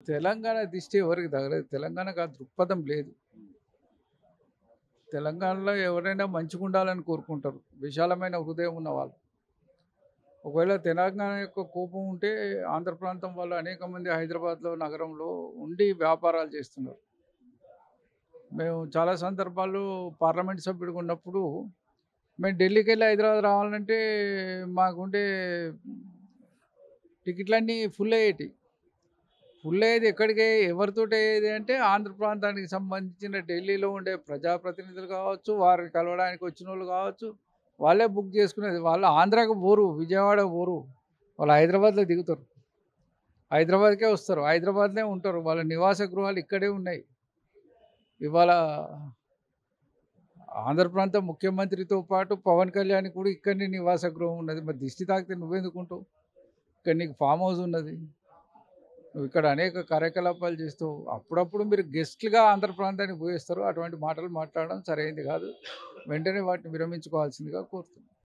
తెలంగాణ దిష్టి ఎవరికి తగలేదు. తెలంగాణకు ఆ దృక్పథం లేదు. తెలంగాణలో ఎవరైనా మంచిగుండాలని కోరుకుంటారు. విశాలమైన హృదయం ఉన్నవాళ్ళు. ఒకవేళ తెలంగాణ యొక్క కోపం ఉంటే ఆంధ్ర ప్రాంతం వాళ్ళు అనేక మంది హైదరాబాద్‌లో నగరంలో ఉండి వ్యాపారాలు చేస్తున్నారు. మేము చాలా సందర్భాల్లో పార్లమెంట్ సభ్యుడిగా ఉన్నప్పుడు మేము ఢిల్లీకెళ్ళి హైదరాబాద్ రావాలంటే మాకుండే టికెట్లన్నీ ఫుల్ అయ్యేటివి. ఫుల్ అయ్యేది ఎక్కడికి ఎవరితోటి అయ్యేది అంటే ఆంధ్ర ప్రాంతానికి సంబంధించిన ఢిల్లీలో ఉండే ప్రజాప్రతినిధులు కావచ్చు, వారిని కలవడానికి వచ్చినోళ్ళు కావచ్చు, వాళ్ళే బుక్ చేసుకునేది. వాళ్ళు ఆంధ్రాకి పోరు, విజయవాడకి పోరు. వాళ్ళు హైదరాబాద్‌లో దిగుతారు. హైదరాబాద్‌కే వస్తారు. హైదరాబాద్‌లోనే ఉంటారు. వాళ్ళ నివాస గృహాలు ఇక్కడే ఉన్నాయి. ఇవాళ ఆంధ్ర ప్రాంత ముఖ్యమంత్రితో పాటు పవన్ కళ్యాణ్‌కి కూడా ఇక్కడనే నివాస గృహం ఉన్నది. మరి దిష్టి తాకితే నువ్వెందుకుంటావు? ఇక్కడ నీకు ఫార్మ్ హౌస్ ఉన్నది. నువ్వు ఇక్కడ అనేక కార్యకలాపాలు చేస్తూ అప్పుడప్పుడు మీరు గెస్ట్‌లుగా ఆంధ్ర ప్రాంతానికి పోయొస్తారు. అటువంటి మాటలు మాట్లాడడం సరైంది కాదు. వెంటనే వాటిని విరమించుకోవాల్సిందిగా కోరుతున్నాను.